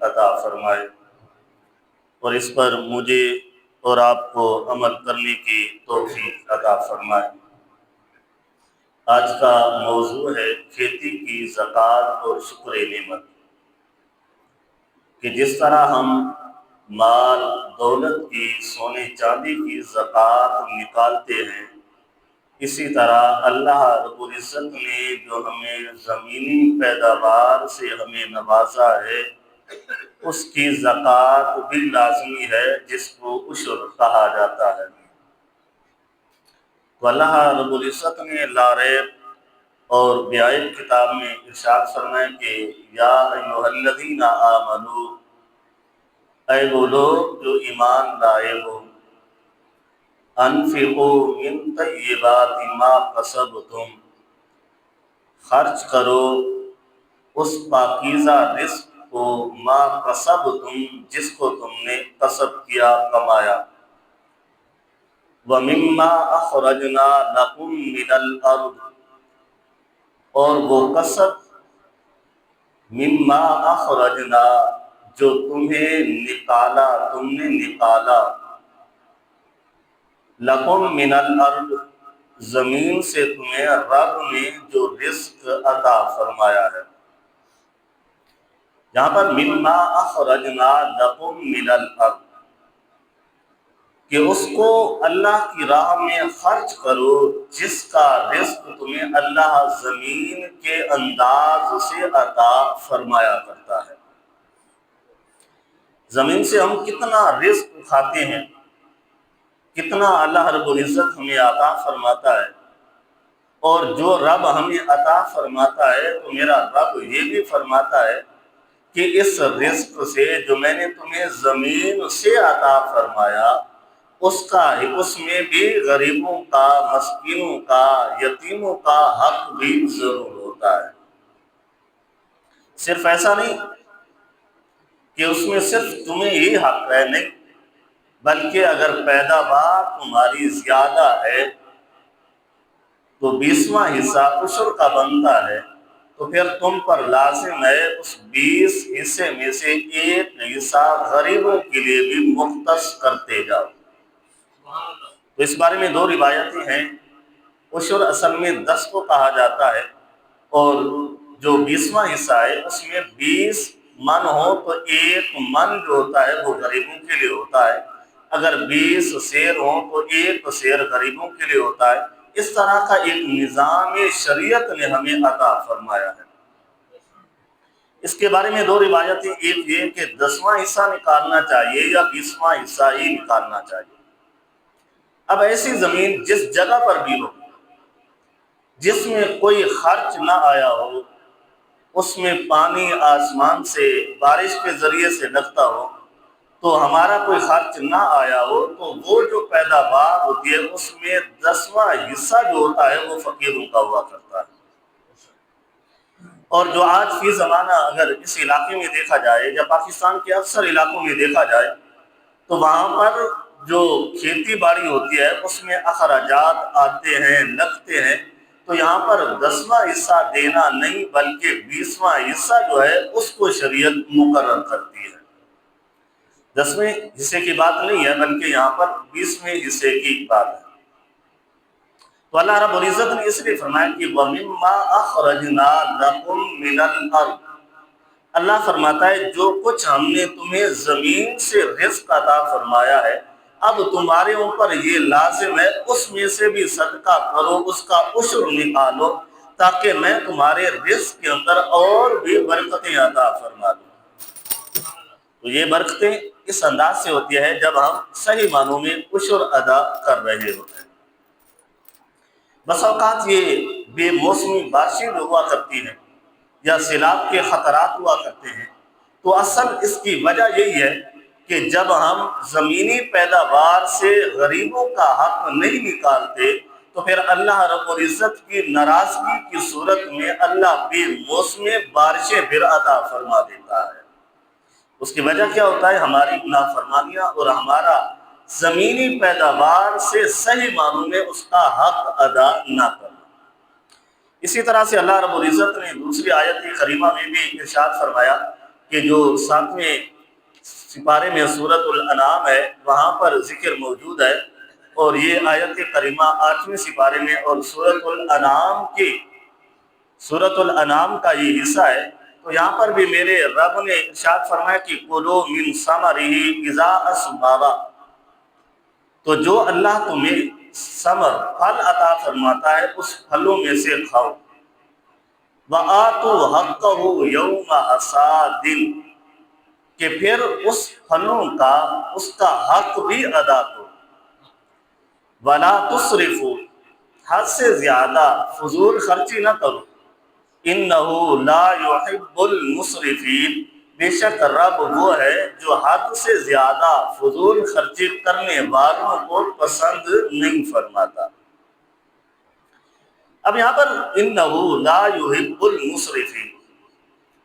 عطا فرمائے اور اس پر مجھے اور آپ کو عمل کرنے کی توفیق عطا فرمائے۔ آج کا موضوع ہے کھیتی کی زکوٰۃ اور شکر نعمت، کہ جس طرح ہم مال دولت کی سونے چاندی کی زکوٰۃ نکالتے ہیں، اسی طرح اللہ رب العزت نے جو ہمیں زمینی پیداوار سے ہمیں نوازا ہے اس کی زکوٰۃ بھی لازمی ہے، جس کو عشر کہا جاتا ہے۔ تو اللہ رب العزت نے لا ریب اور بیائب کتاب میں ارشاد فرمایا کہ یا ایھا الذین آمنو، اے وہ لوگ جو ایمان لائے ہو، انفقوا من طیبات ما کسبتم، خرچ کرو اس پاکیزہ رزق کو، ما کسبتم جس کو تم نے کسب کیا، کمایا، وَمِمَّا أَخْرَجْنَا لَكُم مِّنَ الْأَرْضِ، اور وہ کسب مما اخرجنا جو تمہیں نکالا، تم نے نکالا، لکم من الارض زمین سے تمہیں رب نے جو رزق عطا فرمایا ہے۔ یہاں پر مما اخرجنا لکم من الارض، کہ اس کو اللہ کی راہ میں خرچ کرو جس کا رزق تمہیں اللہ زمین کے انداز سے عطا فرمایا کرتا ہے۔ زمین سے ہم کتنا رزق کھاتے ہیں، کتنا اللہ رب العزت ہمیں عطا فرماتا ہے، اور جو رب ہمیں عطا فرماتا ہے تو میرا رب یہ بھی فرماتا ہے کہ اس رزق سے جو میں نے تمہیں زمین سے عطا فرمایا، اس میں بھی غریبوں کا، مسکینوں کا، یتیموں کا حق بھی ضرور ہوتا ہے۔ صرف ایسا نہیں کہ اس میں صرف تمہیں ہی حق ہے، نہیں، بلکہ اگر پیداوار تمہاری زیادہ ہے تو 20واں حصہ عشر کا بنتا ہے، تو پھر تم پر لازم ہے اس 20 حصے میں سے ایک حصہ غریبوں کے لیے بھی مختص کرتے جاؤ۔ تو اس بارے میں دو روایتیں ہیں۔ عشر اصل میں 10 کو کہا جاتا ہے، اور جو 20واں حصہ ہے اس میں 20 من ہو تو ایک من جو ہوتا ہے وہ غریبوں کے لیے ہوتا ہے، اگر 20 سیر ہوں تو ایک سیر غریبوں کے لیے ہوتا ہے۔ اس طرح کا ایک نظام شریعت نے ہمیں عطا فرمایا ہے۔ اس کے بارے میں دو روایتیں، ایک یہ کہ 10واں حصہ نکالنا چاہیے یا 20واں حصہ ہی نکالنا چاہیے۔ اب ایسی زمین جس جگہ پر بھی ہو، جس میں کوئی خرچ نہ آیا ہو، اس میں پانی آسمان سے بارش کے ذریعے سے لگتا ہو، تو ہمارا کوئی خرچ نہ آیا ہو، تو وہ جو پیداوار ہوتی ہے اس میں 10واں حصہ جو ہوتا ہے وہ فقیروں کا ہوا کرتا ہے۔ اور جو آج فی زمانہ اگر اس علاقے میں دیکھا جائے یا پاکستان کے اکثر علاقوں میں دیکھا جائے، تو وہاں پر جو کھیتی باڑی ہوتی ہے اس میں اخراجات آتے ہیں، لگتے ہیں، تو یہاں پر 10واں حصہ دینا نہیں بلکہ 20واں حصہ جو ہے اس کو شریعت مقرر کرتی ہے۔ 10ویں حصے کی بات نہیں ہے بلکہ یہاں پر 20ویں حصے کی بات ہے۔ تو اللہ رب العزت نے اس لیے فرمایا کہ وَمِمَّا أَخْرَجْنَا لَكُم مِّنَ الْأَرْضِ، اللہ فرماتا ہے جو کچھ ہم نے تمہیں زمین سے رزق عطا فرمایا ہے، اب تمہارے اوپر یہ لازم ہے اس میں سے بھی صدقہ کرو، اس کا عشر نکالو، تاکہ میں تمہارے رزق کے اندر اور بھی برکتیں عطا فرما دوں۔ تو یہ برکتیں اس انداز سے ہوتی ہے جب ہم صحیح معنوں میں عشر ادا کر رہے ہوتے ہیں۔ بس اوقات یہ بے موسمی بارشیں جو ہوا کرتی ہیں یا سیلاب کے خطرات ہوا کرتے ہیں، تو اصل اس کی وجہ یہی ہے کہ جب ہم زمینی پیداوار سے غریبوں کا حق نہیں نکالتے تو پھر اللہ رب العزت کی ناراضگی کی صورت میں اللہ بے موسمی بارشیں پھر عطا فرما دیتا ہے۔ اس کی وجہ کیا ہوتا ہے؟ ہماری نافرمانیاں اور ہمارا زمینی پیداوار سے صحیح معنوں میں اس کا حق ادا نہ کرنا۔ اسی طرح سے اللہ رب العزت نے دوسری آیت کریمہ میں بھی ارشاد فرمایا کہ جو 7ویں سپارے میں سورۃ الانعام ہے وہاں پر ذکر موجود ہے، اور یہ آیت کریمہ 8ویں سپارے میں اور سورۃ الانعام کا یہ حصہ ہے۔ تو یہاں پر بھی میرے رب نے ارشاد فرمایا کہ کلوا من ثمرہ اذا اثمر، تو جو اللہ تمہیں ثمر پھل عطا فرماتا ہے اس پھلوں میں سے کھاؤ۔ وَآتُوا حَقَّهُ يَوْمَ حَصَادٍ، کہ پھر اس پھلوں کا اس کا حق بھی ادا کرو۔ وَلَا تُسْرِفُوا، حد سے زیادہ فضول خرچی نہ کرو۔ إِنَّهُ لَا يُحِبُّ الْمُسْرِفِينَ، بے شک رب وہ ہے جو حد سے زیادہ فضول خرچی کرنے والوں کو پسند نہیں فرماتا۔ اب یہاں پر إِنَّهُ لَا يُحِبُّ الْمُسْرِفِينَ،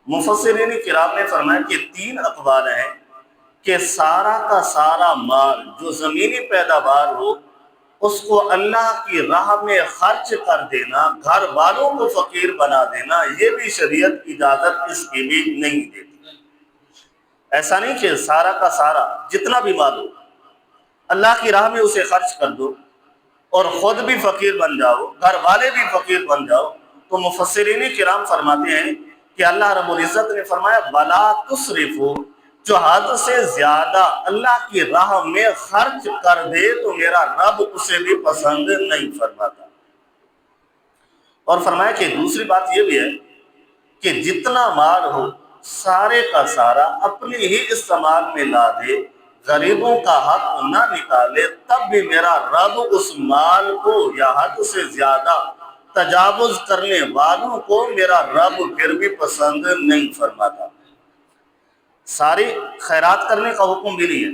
مفسرین کرام نے فرمایا کہ 3 اقوال ہیں کہ سارا کا سارا مال جو زمینی پیداوار ہو اس کو اللہ کی راہ میں خرچ کر دینا، گھر والوں کو فقیر بنا دینا، یہ بھی شریعت اجازت اس کی بھی نہیں دیتی۔ ایسا نہیں کہ سارا کا سارا جتنا بھی مال ہو اللہ کی راہ میں اسے خرچ کر دو اور خود بھی فقیر بن جاؤ، گھر والے بھی فقیر بن جاؤ۔ تو مفسرین کرام فرماتے ہیں کہ اللہ رب العزت نے فرمایا وَلَا تُسْرِفُوا، جو حد سے زیادہ اللہ کی راہ میں خرچ کر دے تو میرا رب اسے بھی پسند نہیں فرماتا۔ اور فرمایا کہ دوسری بات یہ بھی ہے کہ جتنا مال ہو سارے کا سارا اپنے ہی استعمال میں لا دے، غریبوں کا حق نہ نکالے، تب بھی میرا رب اس مال کو یا حد سے زیادہ تجاوز کرنے والوں کو میرا رب پھر بھی پسند نہیں فرماتا۔ ساری خیرات کرنے کا حکم بھی نہیں ہے،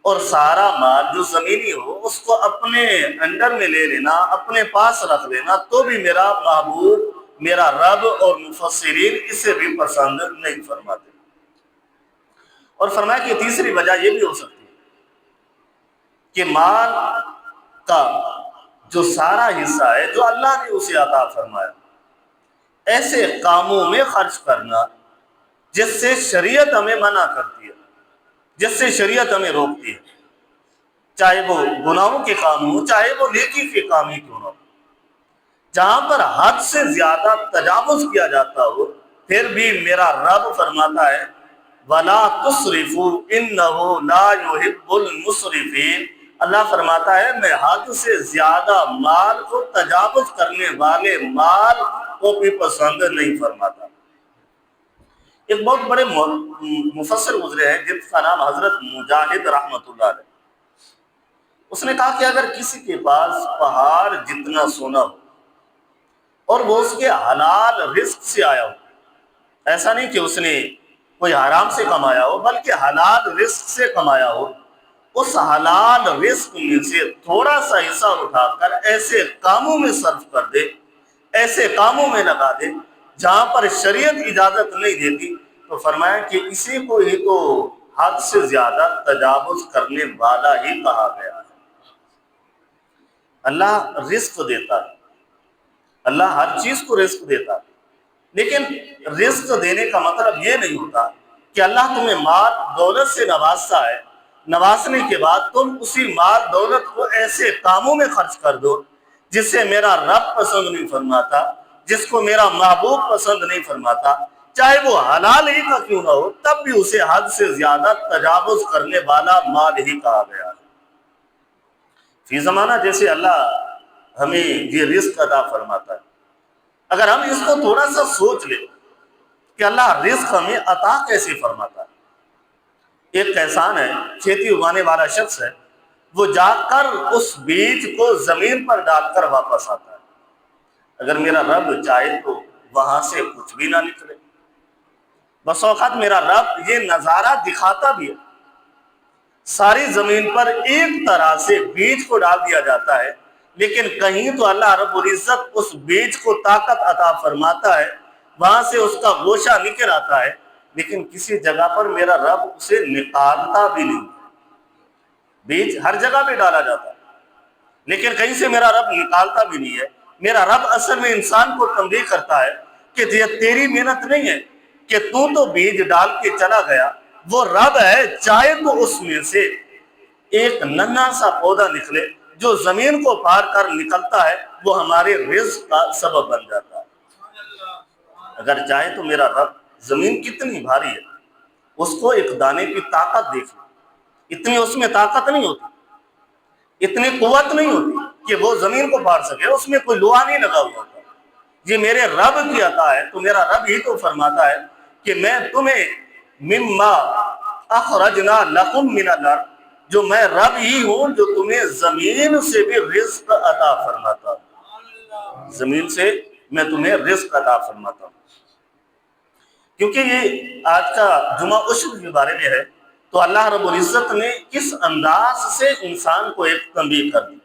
اور سارا مال جو زمینی ہو اس کو اپنے انڈر میں لے لینا، اپنے پاس رکھ لینا، تو بھی میرا محبوب میرا رب اور مفسرین اسے بھی پسند نہیں فرماتے۔ اور فرمایا کہ تیسری وجہ یہ بھی ہو سکتی ہے کہ مال کا جو سارا حصہ ہے جو اللہ نے اسے عطا فرمایا ایسے کاموں میں خرچ کرنا جس سے شریعت ہمیں منع کرتی ہے، جس سے شریعت ہمیں روکتی ہے، چاہے وہ گناہوں کے کام ہوں چاہے وہ نیکی کے کام ہی کیوں نہ ہو۔ جہاں پر حد سے زیادہ تجاوز کیا جاتا ہو پھر بھی میرا رب فرماتا ہے وَلَا تُسْرِفُوا إِنَّهُ لَا يُحِبُّ الْمُسْرِفِينَ، اللہ فرماتا ہے میں حد سے زیادہ مال کو تجاوز کرنے والے مال کو بھی پسند نہیں فرماتا۔ ایک بہت بڑے مفسر گزرے ہیں جن کا نام حضرت مجاہد رحمۃ اللہ علیہ، اس نے کہا کہ اگر کسی کے پاس پہاڑ جتنا سونا ہو اور وہ اس کے حلال رزق سے آیا ہو، ایسا نہیں کہ اس نے کوئی حرام سے کمایا ہو بلکہ حلال رزق سے کمایا ہو، اس حلال رزق میں سے تھوڑا سا حصہ اٹھا کر ایسے کاموں میں صرف کر دے، ایسے کاموں میں لگا دے جہاں پر شریعت اجازت نہیں دیتی، تو فرمایا کہ اسی کو ہی تو حد سے زیادہ تجاوز کرنے والا ہی کہا گیا ہے۔ اللہ رزق دیتا ہے، اللہ ہر چیز کو رزق دیتا ہے، لیکن رزق دینے کا مطلب یہ نہیں ہوتا کہ اللہ تمہیں مال دولت سے نوازتا ہے، نوازنے کے بعد تم اسی مال دولت کو ایسے کاموں میں خرچ کر دو جس سے میرا رب پسند نہیں فرماتا، جس کو میرا محبوب پسند نہیں فرماتا، چاہے وہ حلال ہی کا کیوں نہ ہو، تب بھی اسے حد سے زیادہ تجاوز کرنے والا مال ہی کہا گیا ہے۔ فی زمانہ جیسے اللہ ہمیں یہ رزق عطا فرماتا ہے، اگر ہم اس کو تھوڑا سا سوچ لیں کہ اللہ رزق ہمیں عطا کیسے فرماتا ہے۔ ایک کسان ہے، کھیتی اگانے والا شخص ہے، وہ جا کر اس بیج کو زمین پر ڈال کر واپس آتا ہے، اگر میرا رب چاہے تو وہاں سے کچھ بھی نہ نکلے۔ بس اوقات میرا رب یہ نظارہ دکھاتا بھی ہے، ساری زمین پر ایک طرح سے بیج کو ڈال دیا جاتا ہے، لیکن کہیں تو اللہ رب العزت اس بیج کو طاقت عطا فرماتا ہے، وہاں سے اس کا گوشہ نکل آتا ہے، لیکن کسی جگہ پر میرا رب اسے نکالتا بھی نہیں۔ بیج ہر جگہ پہ ڈالا جاتا ہے لیکن کہیں سے میرا رب نکالتا بھی نہیں ہے۔ میرا رب اصل میں انسان کو تنبیہ کرتا ہے کہ یہ تیری محنت نہیں ہے، کہ تو بیج ڈال کے چلا گیا، وہ رب ہے چاہے تو اس میں سے ایک ننھا سا پودا نکلے جو زمین کو پار کر نکلتا ہے، وہ ہمارے رزق کا سبب بن جاتا ہے۔ اگر چاہے تو میرا رب، زمین کتنی بھاری ہے، اس کو ایک دانے کی طاقت دیکھیں، اتنی اس میں طاقت نہیں ہوتی، اتنی قوت نہیں ہوتی کہ وہ زمین کو پار سکے، اس میں کوئی لوہا نہیں لگا ہوا ہوتا۔ یہ میرے رب کی عطا ہے، تو میرا رب ہی تو فرماتا ہے کہ میں تمہیں مما اخرجنا لکم من الارض، جو میں رب ہی ہوں جو تمہیں زمین سے بھی رزق عطا فرماتا ہوں، زمین سے میں تمہیں رزق عطا فرماتا ہوں۔ کیونکہ یہ آج کا جمعہ عشر کے بارے میں ہے، تو اللہ رب العزت نے کس انداز سے انسان کو ایک تنبیہ کر دی۔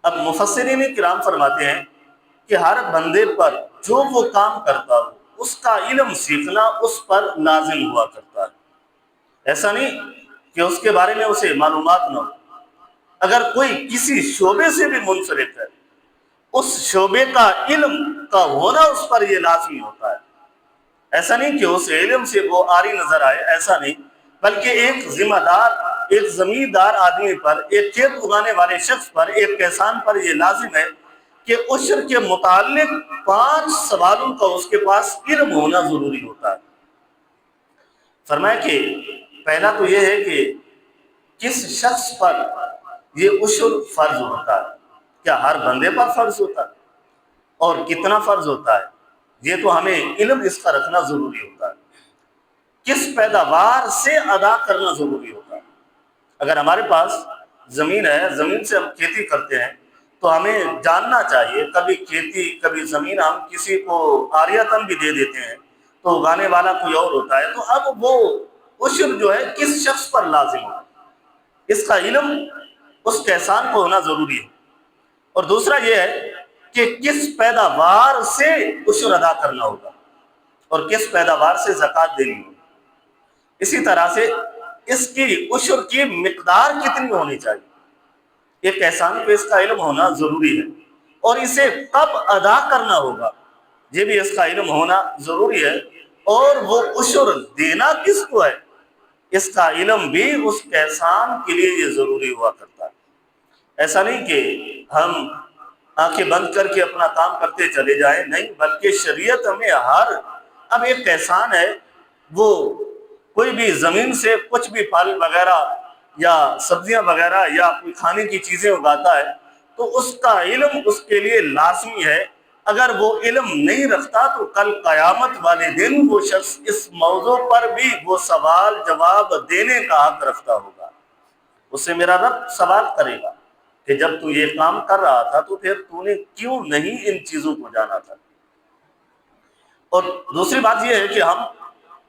اب مفسرین کرام فرماتے ہیں کہ ہر بندے پر جو وہ کام کرتا ہو اس کا علم سیکھنا اس پر لازم ہوا کرتا ہے۔ ایسا نہیں کہ اس کے بارے میں اسے معلومات نہ ہو۔ اگر کوئی کسی شعبے سے بھی منسلک ہے، اس شعبے کا علم کا ہونا اس پر یہ لازمی ہوتا ہے۔ ایسا نہیں کہ اس علم سے وہ عاری نظر آئے، ایسا نہیں، بلکہ ایک ذمہ دار، ایک زمیندار آدمی پر، ایک کھیت اگانے والے شخص پر، ایک کسان پر یہ لازم ہے کہ عشر کے متعلق 5 سوالوں کا اس کے پاس علم ہونا ضروری ہوتا ہے۔ فرمایا کہ پہلا تو یہ ہے کہ کس شخص پر یہ عشر فرض ہوتا ہے، کیا ہر بندے پر فرض ہوتا ہے، اور کتنا فرض ہوتا ہے، یہ تو ہمیں علم اس کا رکھنا ضروری ہوتا ہے۔ کس پیداوار سے ادا کرنا ضروری ہوتا ہے۔ اگر ہمارے پاس زمین ہے، زمین سے ہم کھیتی کرتے ہیں، تو ہمیں جاننا چاہیے، کبھی کھیتی کبھی زمین ہم کسی کو عاریتاً بھی دے دیتے ہیں، تو اگانے والا کوئی اور ہوتا ہے، تو اب وہ عشر جو ہے کس شخص پر لازم ہے، اس کا علم اس کسان کو ہونا ضروری ہے۔ اور دوسرا یہ ہے کہ کس پیداوار سے عشر ادا کرنا ہوگا اور کس پیداوار سے زکوٰۃ دینی ہوگی۔ اسی طرح سے اس کی عشر کی مقدار کتنی ہونی چاہیے، ایک کسان کو اس کا علم ہونا ضروری ہے، اور اسے کب ادا کرنا ہوگا یہ بھی اس کا علم ہونا ضروری ہے، اور وہ عشر دینا کس کو ہے اس کا علم بھی اس کسان کے لیے یہ ضروری ہوا کرتا ہے۔ ایسا نہیں کہ ہم آنکھیں بند کر کے اپنا کام کرتے چلے جائیں، نہیں، بلکہ شریعت ہمیں اب ایک کسان ہے، وہ کوئی بھی زمین سے کچھ بھی پھل وغیرہ یا سبزیاں وغیرہ یا کوئی کھانے کی چیزیں اگاتا ہے، تو اس کا علم اس کے لیے لازمی ہے۔ اگر وہ علم نہیں رکھتا تو کل قیامت والے دن وہ شخص اس موضوع پر بھی وہ سوال جواب دینے کا حق رکھتا ہوگا۔ اس سے میرا رب سوال کرے گا کہ جب تو یہ کام کر رہا تھا تو پھر تو نے کیوں نہیں ان چیزوں کو جانا تھا۔ اور دوسری بات یہ ہے کہ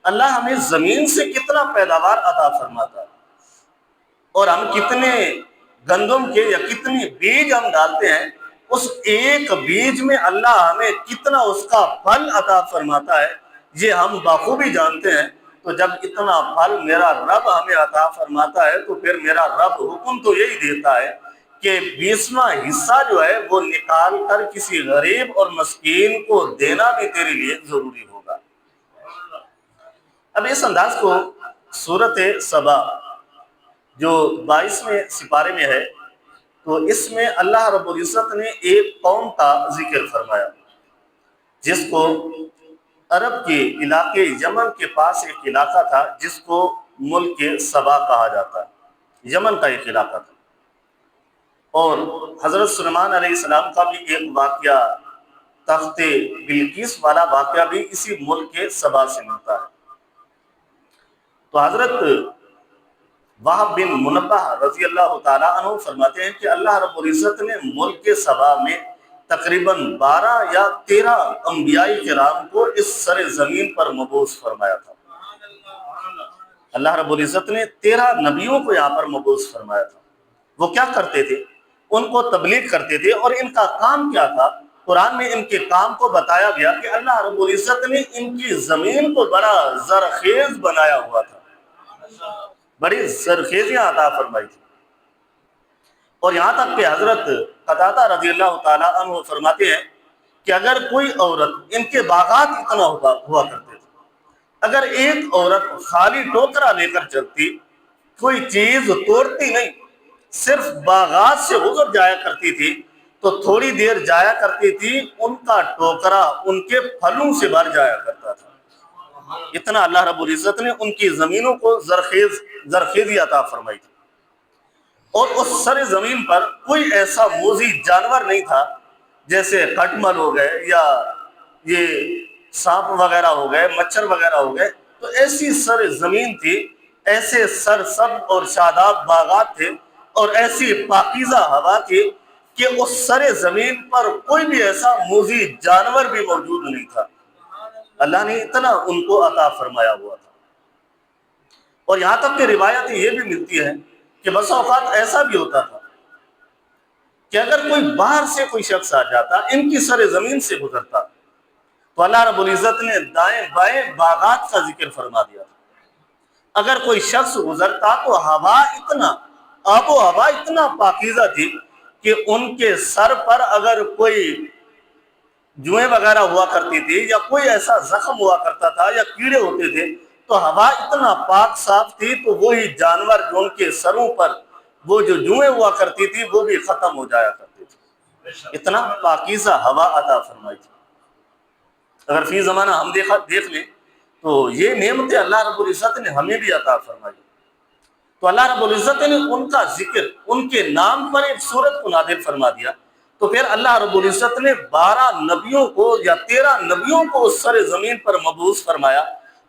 اللہ ہمیں زمین سے کتنا پیداوار عطا فرماتا ہے، اور ہم کتنے گندم کے یا کتنی بیج ہم ڈالتے ہیں، اس ایک بیج میں اللہ ہمیں کتنا اس کا پھل عطا فرماتا ہے یہ ہم بخوبی جانتے ہیں۔ تو جب اتنا پھل میرا رب ہمیں عطا فرماتا ہے تو پھر میرا رب حکم تو یہی دیتا ہے کہ 20واں حصہ جو ہے وہ نکال کر کسی غریب اور مسکین کو دینا بھی تیرے لیے ضروری ہوگا۔ اب اس انداز کو سورۃ سبا جو 22ویں سپارے میں ہے، تو اس میں اللہ رب العزت نے ایک قوم کا ذکر فرمایا جس کو عرب کے علاقے یمن کے پاس ایک علاقہ تھا جس کو ملک سبا کہا جاتا ہے، یمن کا ایک علاقہ تھا۔ اور حضرت سلیمان علیہ السلام کا بھی ایک واقعہ، تخت بلقیس والا واقعہ بھی اسی ملک سبا سے ملتا ہے۔ تو حضرت وہب بن منبہ رضی اللہ تعالیٰ عنہ فرماتے ہیں کہ اللہ رب العزت نے ملک سبا میں تقریباً 12 یا 13 انبیاء کرام کو اس سر زمین پر مبعوث فرمایا تھا۔ اللہ رب العزت نے 13 نبیوں کو یہاں پر مبعوث فرمایا تھا۔ وہ کیا کرتے تھے؟ ان کو تبلیغ کرتے تھے، اور ان کا کام کیا تھا؟ قرآن میں ان کے کام کو بتایا گیا کہ اللہ رب العزت نے ان کی زمین کو بڑا زرخیز بنایا ہوا تھا، بڑی زرخیزیاں عطا فرمائی تھی۔ اور یہاں تک کہ حضرت قتادہ رضی اللہ تعالیٰ عنہ فرماتے ہیں کہ اگر کوئی عورت، ان کے باغات اتنا ہوا کرتے تھے اگر ایک عورت خالی ٹوکرا لے کر چلتی، کوئی چیز توڑتی نہیں، صرف باغات سے گزر جایا کرتی تھی، تو تھوڑی دیر جایا کرتی تھی، ان کا ٹوکرا ان کے پھلوں سے بھر جایا کرتا تھا۔ اتنا اللہ رب العزت نے ان کی زمینوں کو زرخیزی عطا فرمائی تھی، اور اس سر زمین پر کوئی ایسا موذی جانور نہیں تھا، جیسے کٹمل ہو گئے یا یہ سانپ وغیرہ ہو گئے، مچھر وغیرہ ہو گئے۔ تو ایسی سر زمین تھی، ایسے سرسبز اور شاداب باغات تھے، اور ایسی پاکیزہ ہوا تھی کہ اس سر زمین پر کوئی بھی ایسا موذی جانور بھی موجود نہیں تھا۔ اللہ نے اتنا ان کو عطا فرمایا ہوا تھا۔ اور یہاں تک کہ روایت یہ بھی ملتی ہے کہ بس اوقات ایسا بھی ہوتا تھا کہ اگر کوئی باہر سے کوئی شخص آ جاتا، ان کی سر زمین سے گزرتا، تو اللہ رب العزت نے دائیں بائیں باغات کا ذکر فرما دیا تھا۔ اگر کوئی شخص گزرتا تو آب و ہوا اتنا پاکیزہ تھی کہ ان کے سر پر اگر کوئی جوئیں وغیرہ ہوا کرتی تھی یا کوئی ایسا زخم ہوا کرتا تھا یا کیڑے ہوتے تھے، تو ہوا اتنا پاک صاف تھی تو وہی جانور جو ان کے سروں پر وہ جو جوئیں ہوا کرتی تھی وہ بھی ختم ہو جایا کرتی تھی۔ اتنا پاکیزہ ہوا عطا فرمائی تھی۔ اگر فی زمانہ ہم دیکھ لیں تو یہ نعمتیں اللہ رب العزت نے ہمیں بھی عطا فرمائی۔ تو اللہ رب العزت نے ان کا ذکر، ان کے نام پر ایک سورت کو نازل فرما دیا، تو پھر اللہ رب العزت نے 12 نبیوں کو یا 13 نبیوں کو اس سر زمین پر مبعوث فرمایا،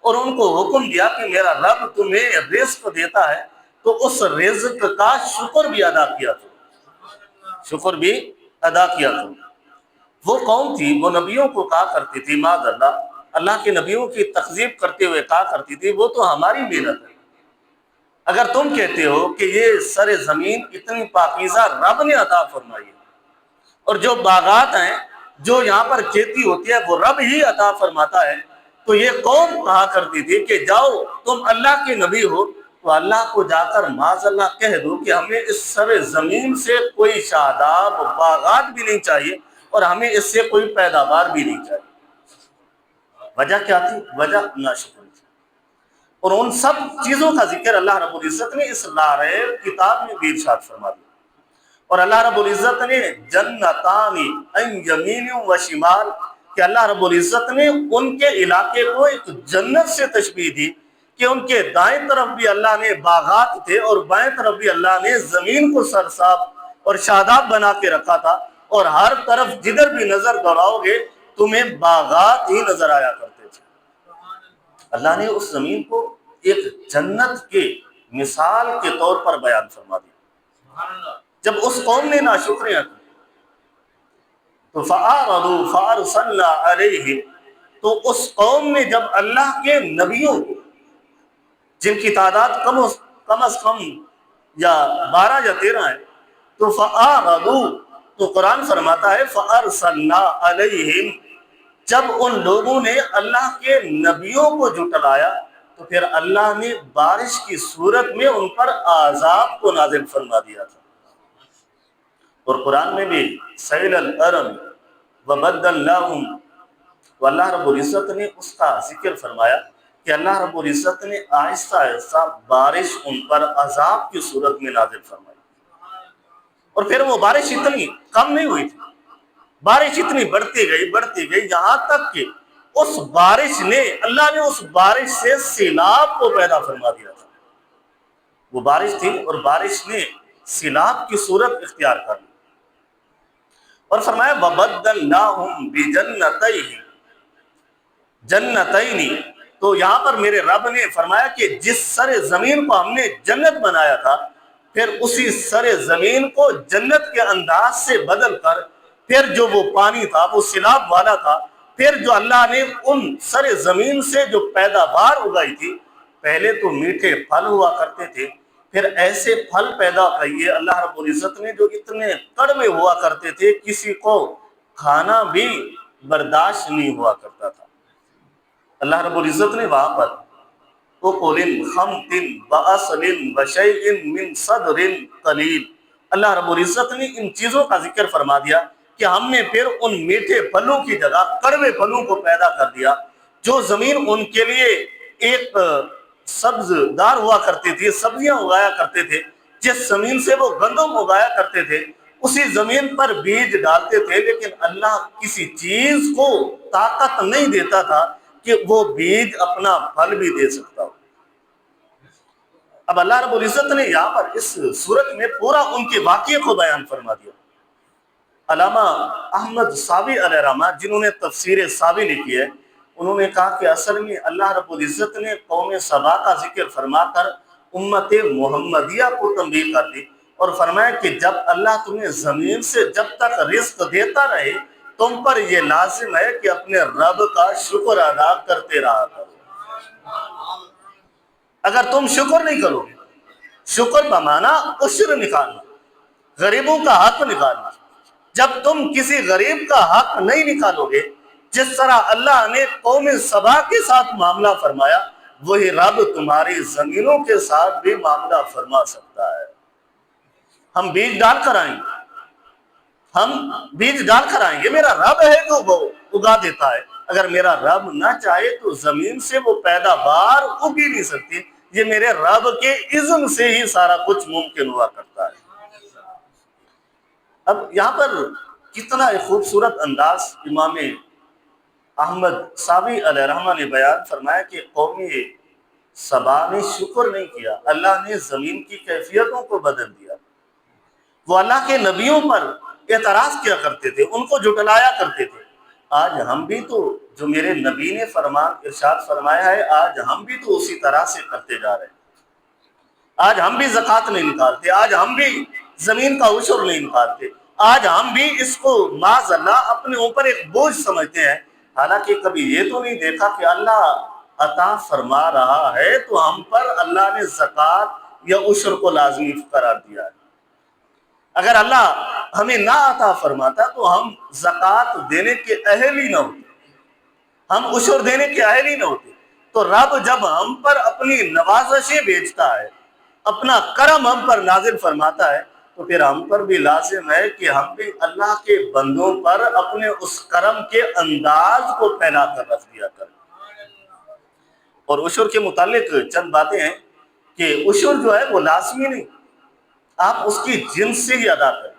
اور ان کو حکم دیا کہ میرا رب تمہیں رزق دیتا ہے تو اس رزق کا شکر بھی ادا کیا کرو۔ وہ قوم تھی، وہ نبیوں کو کہا کرتی تھی، معاذ اللہ کے نبیوں کی تکذیب کرتے ہوئے کہا کرتی تھی وہ تو ہماری محنت ہے۔ اگر تم کہتے ہو کہ یہ سر زمین اتنی پاکیزہ رب نے عطا فرمائی ہے، اور جو باغات ہیں، جو یہاں پر کھیتی ہوتی ہے، وہ رب ہی عطا فرماتا ہے، تو یہ قوم کہا کرتی تھی کہ جاؤ تم اللہ کے نبی ہو تو اللہ کو جا کر معاذ اللہ کہہ دو کہ ہمیں اس سر زمین سے کوئی شاداب باغات بھی نہیں چاہیے، اور ہمیں اس سے کوئی پیداوار بھی نہیں چاہیے۔ وجہ کیا تھی؟ وجہ ناشکری تھی۔ اور ان سب چیزوں کا ذکر اللہ رب العزت نے اس لاریب کتاب میں بھی ارشاد فرما دیا۔ اور اللہ رب العزت نے جنتان عن یمین و شمال، کہ اللہ رب العزت نے ان کے علاقے کو ایک جنت سے تشبیہ دی کہ ان کے دائیں طرف بھی اللہ نے باغات تھے، اور بائیں طرف بھی اللہ نے زمین کو سرساب اور شاداب بنا کے رکھا تھا، اور ہر طرف جدھر بھی نظر دوڑاؤ گے تمہیں باغات ہی نظر آیا کرتے تھے۔ اللہ نے اس زمین کو ایک جنت کے مثال کے طور پر بیان فرما دیا۔ جب اس قوم نے ناشکریاں کی تو فَأَعْرَضُوا فَأَرْسَلْنَا عَلَيْهِمْ، تو اس قوم نے جب اللہ کے نبیوں کو، جن کی تعداد کم از کم یا 12 یا 13 ہے، تو فَأَعْرَضُوا، تو قرآن فرماتا ہے فَأَرْسَلْنَا عَلَيْهِمْ، جب ان لوگوں نے اللہ کے نبیوں کو جھٹلایا تو پھر اللہ نے بارش کی صورت میں ان پر عذاب کو نازل فرما دیا تھا۔ اور قرآن میں بھی سیل الارم وبدلناہم، تو اللہ رب العزت نے اس کا ذکر فرمایا کہ اللہ رب العزت نے آہستہ آہستہ بارش ان پر عذاب کی صورت میں نازل فرمائی، اور پھر وہ بارش اتنی کم نہیں ہوئی تھی، بارش اتنی بڑھتی گئی یہاں تک کہ اس بارش نے، اللہ نے اس بارش سے سیلاب کو پیدا فرما دیا تھا۔ وہ بارش تھی اور بارش نے سیلاب کی صورت اختیار کر لی، اور فرمایا وَبَدَّلْنَاهُمْ بِجَنَّتَيْهِ جنتین، تو یہاں پر میرے رب نے فرمایا کہ جس سر زمین کو ہم نے جنت بنایا تھا، پھر اسی سر زمین کو جنت کے انداز سے بدل کر، پھر جو وہ پانی تھا وہ سیلاب والا تھا، پھر جو اللہ نے ان سر زمین سے جو پیداوار اگائی تھی، پہلے تو میٹھے پھل ہوا کرتے تھے، پھر ایسے پھل پیدا کیے اللہ رب العزت نے جو اتنے کڑوے ہوا کرتے تھے کسی کو کھانا بھی برداشت نہیں ہوا کرتا تھا۔ اللہ رب العزت نے وہاں پر اُکُلٍ خَمْطٍ وَأَصْلٍ وَشَيْءٍ مِّن صَدْرٍ قَلِيلٍ، اللہ رب العزت نے ان چیزوں کا ذکر فرما دیا کہ ہم نے پھر ان میٹھے پھلوں کی جگہ کڑوے پھلوں کو پیدا کر دیا، جو زمین ان کے لیے ایک سبز دار ہوا کرتی تھی، سبزیاں اگایا کرتے تھے، جس زمین سے وہ گندم اگایا کرتے تھے اسی زمین پر بیج ڈالتے تھے، لیکن اللہ کسی چیز کو طاقت نہیں دیتا تھا کہ وہ بیج اپنا پھل بھی دے سکتا ہو۔ اب اللہ رب العزت نے یہاں پر اس صورت میں پورا ان کے واقعے کو بیان فرما دیا۔ علامہ احمد ساوی علیہ رحمہ جنہوں نے تفسیر ساوی لکھی ہے، انہوں نے کہا کہ اصل میں اللہ رب العزت نے قوم سبا کا ذکر فرما کر امت محمدیہ کو تنبیہ کر دی اور فرمایا کہ جب اللہ تمہیں زمین سے جب تک رزق دیتا رہے تم پر یہ لازم ہے کہ اپنے رب کا شکر ادا کرتے رہا کرو۔ اگر تم شکر نہیں کرو گے، شکر بمانا عشر نکالنا، غریبوں کا حق نکالنا، جب تم کسی غریب کا حق نہیں نکالو گے، جس طرح اللہ نے قوم سبا کے ساتھ معاملہ فرمایا وہی رب تمہاری زمینوں کے ساتھ بھی معاملہ فرما سکتا ہے۔ ہم بیج ڈال کر آئیں گے، ہم بیج ڈال کر آئیں گے، میرا رب ہے تو وہ اگا دیتا ہے، اگر میرا رب نہ چاہے تو زمین سے وہ پیداوار اگ ہی نہیں سکتی، یہ میرے رب کے اذن سے ہی سارا کچھ ممکن ہوا کرتا ہے۔ اب یہاں پر کتنا ایک خوبصورت انداز امام احمد ساوی علیہ رحمہ نے بیان فرمایا کہ قوم سبا نے شکر نہیں کیا، اللہ نے زمین کی کیفیتوں کو بدل دیا۔ وہ اللہ کے نبیوں پر اعتراض کیا کرتے تھے، ان کو جھٹلایا کرتے تھے۔ آج ہم بھی تو جو میرے نبی نے ارشاد فرمایا ہے، آج ہم بھی تو اسی طرح سے کرتے جا رہے ہیں۔ آج ہم بھی زکوٰۃ نہیں نکالتے، آج ہم بھی زمین کا عشر نہیں نکالتے، آج ہم بھی اس کو معاذ اللہ اپنے اوپر ایک بوجھ سمجھتے ہیں، حالانکہ کبھی یہ تو نہیں دیکھا کہ اللہ عطا فرما رہا ہے تو ہم پر اللہ نے زکوٰۃ یا عشر کو لازمی قرار دیا ہے۔ اگر اللہ ہمیں نہ عطا فرماتا تو ہم زکوٰۃ دینے کے اہل ہی نہ ہوتے، ہم عشر دینے کے اہل ہی نہ ہوتے۔ تو رب جب ہم پر اپنی نوازشیں بھیجتا ہے، اپنا کرم ہم پر نازل فرماتا ہے، تو پھر ہم پر بھی لازم ہے کہ ہم بھی اللہ کے بندوں پر اپنے اس کرم کے انداز کو پھیلا کر رکھ دیا کریں۔ اور عشر کے متعلق چند باتیں ہیں کہ عشر جو ہے وہ لازمی نہیں، آپ اس کی جنس سے ہی ادا کریں۔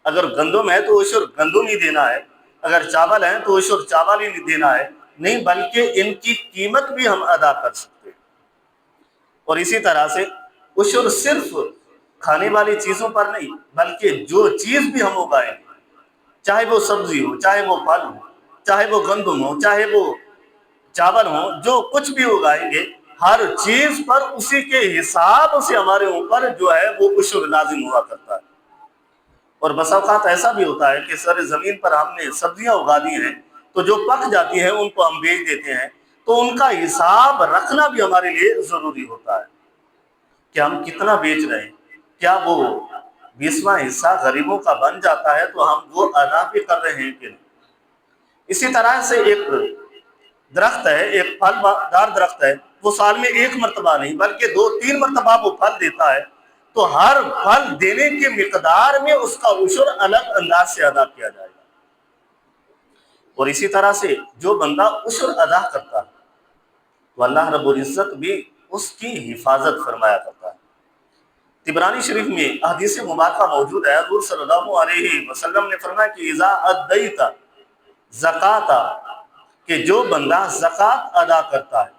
اگر گندم ہے تو عشر گندم ہی دینا ہے، اگر چاول ہے تو عشر چاول ہی نہیں دینا ہے، نہیں بلکہ ان کی قیمت بھی ہم ادا کر سکتے ہیں۔ اور اسی طرح سے عشر صرف کھانے والی چیزوں پر نہیں، بلکہ جو چیز بھی ہم اگائیں گے، چاہے وہ سبزی ہو، چاہے وہ پھل ہو، چاہے وہ گندم ہو، چاہے وہ چاول ہو، جو کچھ بھی اگائیں گے ہر چیز پر اسی کے حساب سے ہمارے اوپر جو ہے وہ عشر لازم ہوا کرتا ہے۔ اور بس اوقات ایسا بھی ہوتا ہے کہ سر زمین پر ہم نے سبزیاں اگا دی ہیں تو جو پک جاتی ہیں ان کو ہم بیچ دیتے ہیں، تو ان کا حساب رکھنا بھی ہمارے لیے ضروری ہوتا ہے کہ ہم کتنا بیچ رہے ہیں، کیا وہ 20واں حصہ غریبوں کا بن جاتا ہے تو ہم وہ ادا بھی کر رہے ہیں کہ نہیں۔ اسی طرح سے ایک درخت ہے، ایک پھل دار درخت ہے، وہ سال میں ایک مرتبہ نہیں بلکہ 2-3 مرتبہ وہ پھل دیتا ہے، تو ہر پھل دینے کی مقدار میں اس کا عشر الگ انداز سے ادا کیا جائے گا۔ اور اسی طرح سے جو بندہ عشر ادا کرتا ہے تو اللہ رب العزت بھی اس کی حفاظت فرمایا کرتا ہے۔ طبرانی شریف میں حدیث مبارکہ موجود ہے، حضور صلی اللہ علیہ وسلم نے فرمایا کہ اذا ادیت زکات، کہ جو بندہ زکات ادا کرتا ہے،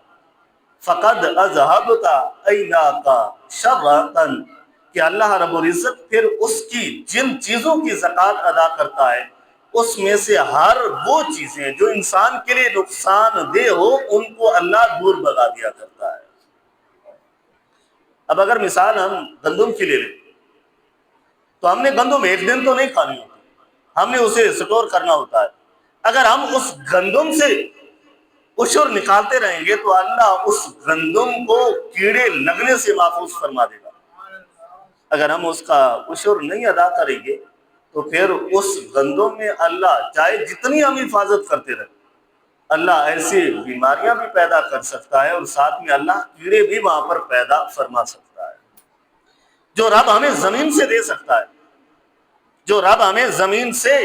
فقد اذهبت عیناک شرطا، کہ اللہ رب العزت پھر اس کی جن چیزوں کی زکات ادا کرتا ہے اس میں سے ہر وہ چیزیں جو انسان کے لیے نقصان دہ ہو ان کو اللہ دور بھگا دیا کرتا ہے۔ اب اگر مثال ہم گندم کی لے لیں تو ہم نے گندم ایک دن تو نہیں کھانی ہوتی، ہم نے اسے سٹور کرنا ہوتا ہے۔ اگر ہم اس گندم سے عشر نکالتے رہیں گے تو اللہ اس گندم کو کیڑے لگنے سے محفوظ فرما دے گا۔ اگر ہم اس کا عشر نہیں ادا کریں گے تو پھر اس گندم میں اللہ چاہے جتنی ہم حفاظت کرتے رہیں، اللہ ایسی بیماریاں بھی پیدا کر سکتا ہے اور ساتھ میں اللہ کیڑے بھی وہاں پر پیدا فرما سکتا ہے۔ جو رب ہمیں زمین سے دے سکتا ہے، جو رب ہمیں زمین سے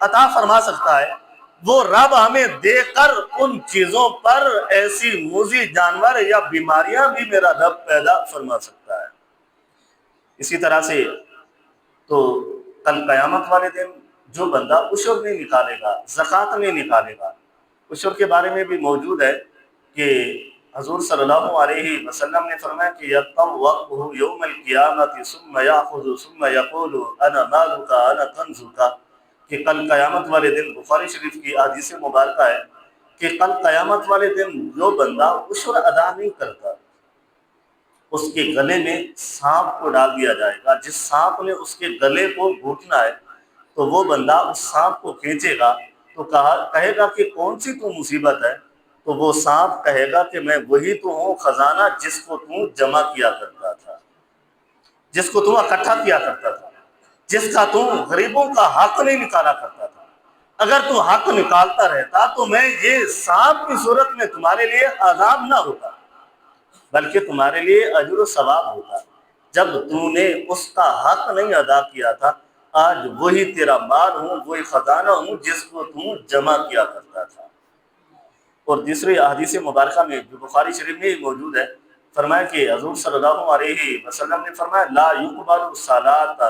عطا فرما سکتا ہے، وہ رب ہمیں دے کر ان چیزوں پر ایسی موذی جانور یا بیماریاں بھی میرا رب پیدا فرما سکتا ہے۔ اسی طرح سے تو کل قیامت والے دن جو بندہ عشر نہیں نکالے گا، زکوٰۃ نہیں نکالے گا، عشر کے بارے میں بھی موجود ہے کہ حضور صلی اللہ علیہ وسلم نے فرمایا کہ یطوقہ یوم القیامت ثم یاخذ ثم یقول انا مالک انا کنزک، کہ کل قیامت والے دن بخاری شریف کی حدیث مبارکہ ہے کہ کل قیامت والے دن جو بندہ عشر ادا نہیں کرتا اس کے گلے میں سانپ کو ڈال دیا جائے گا۔ جس سانپ نے اس کے گلے کو گھونٹنا ہے تو وہ بندہ اس سانپ کو کھینچے گا تو کہے گا کہ کون سی تو مصیبت ہے، تو وہ سانپ کہے گا کہ میں وہی تو ہوں خزانہ جس کو تو جمع کیا کرتا تھا، جس کو تو اکٹھا کیا کرتا تھا، جس کا تو غریبوں کا حق نہیں نکالا کرتا تھا۔ اگر تو حق نکالتا رہتا تو میں یہ سانپ کی صورت میں تمہارے لیے عذاب نہ ہوتا بلکہ تمہارے لیے اجر و ثواب ہوتا۔ جب تو نے اس کا حق نہیں ادا کیا تھا، آج وہی تیرا مال ہوں، وہی خزانہ ہوں جس کو تو جمع کیا کرتا تھا۔ اور دوسری حدیث مبارکہ میں جو بخاری شریف میں موجود ہے، فرمایا کہ حضور صلی اللہ علیہ وسلم نے فرمایا لا یقبل الصلاۃ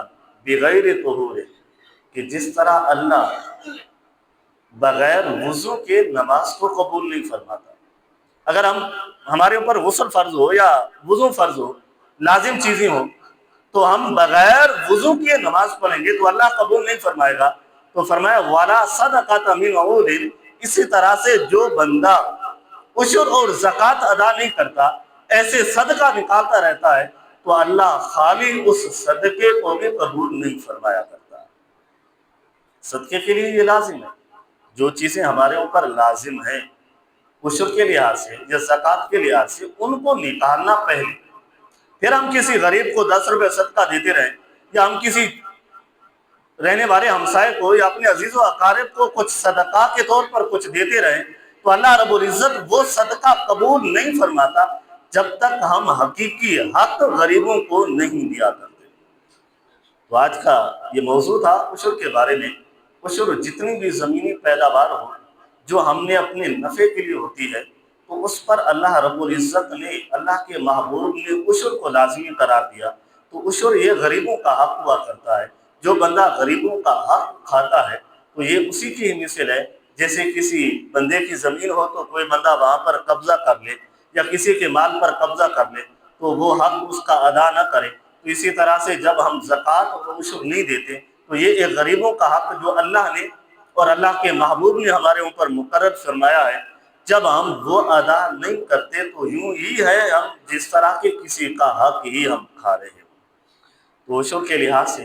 بغیر طہور، کہ جس طرح اللہ بغیر وضو کے نماز کو قبول نہیں فرماتا۔ اگر ہمارے اوپر غسل فرض ہو یا وضو فرض ہو، لازم چیزیں ہوں، تو ہم بغیر وضو کیے نماز پڑھیں گے تو اللہ قبول نہیں فرمائے گا۔ تو فرمایا وَلَا صَدَقَةَ مِنْ عَوْدٍ، اسی طرح سے جو بندہ عشر اور زکوٰۃ ادا نہیں کرتا، ایسے صدقہ نکالتا رہتا ہے تو اللہ خالی اس صدقے کو بھی قبول نہیں فرمایا کرتا۔ صدقے کے لیے یہ لازم ہے، جو چیزیں ہمارے اوپر لازم ہیں عشر کے لحاظ سے یا زکوٰۃ کے لحاظ سے، ان کو نکالنا پہلے، پھر ہم کسی غریب کو 10 روپے صدقہ دیتے رہیں یا ہم کسی رہنے والے ہمسائے کو یا اپنے عزیز و اقارب کو کچھ صدقہ کے طور پر کچھ دیتے رہیں، تو اللہ رب العزت وہ صدقہ قبول نہیں فرماتا جب تک ہم حقیقی حق غریبوں کو نہیں دیا کرتے۔ تو آج کا یہ موضوع تھا عشر کے بارے میں۔ عشر جتنی بھی زمینی پیداوار ہو جو ہم نے اپنے نفع کے لیے ہوتی ہے، تو اس پر اللہ رب العزت نے، اللہ کے محبوب نے عشر کو لازمی قرار دیا۔ تو عشر یہ غریبوں کا حق ہوا کرتا ہے۔ جو بندہ غریبوں کا حق کھاتا ہے تو یہ اسی کی ہی مثل ہے جیسے کسی بندے کی زمین ہو تو کوئی بندہ وہاں پر قبضہ کر لے یا کسی کے مال پر قبضہ کر لے تو وہ حق اس کا ادا نہ کرے۔ تو اسی طرح سے جب ہم زکوٰۃ اور عشر نہیں دیتے تو یہ ایک غریبوں کا حق جو اللہ نے اور اللہ کے محبوب نے ہمارے اوپر مقرر فرمایا ہے، جب ہم وہ ادا نہیں کرتے تو یوں ہی ہے ہم جس طرح کے کسی کا حق ہی ہم کھا رہے ہیں۔ تو عشر کے لحاظ سے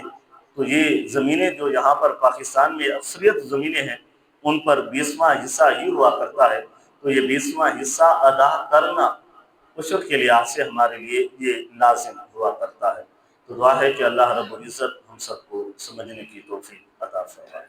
تو یہ زمینیں جو یہاں پر پاکستان میں اکثریت زمینیں ہیں، ان پر 20واں حصہ ہی ہوا کرتا ہے۔ تو یہ 20واں حصہ ادا کرنا عشر کے لحاظ سے ہمارے لیے یہ لازم ہوا کرتا ہے۔ تو دعا ہے کہ اللہ رب العزت ہم سب کو سمجھنے کی توفیق عطا فرمائے۔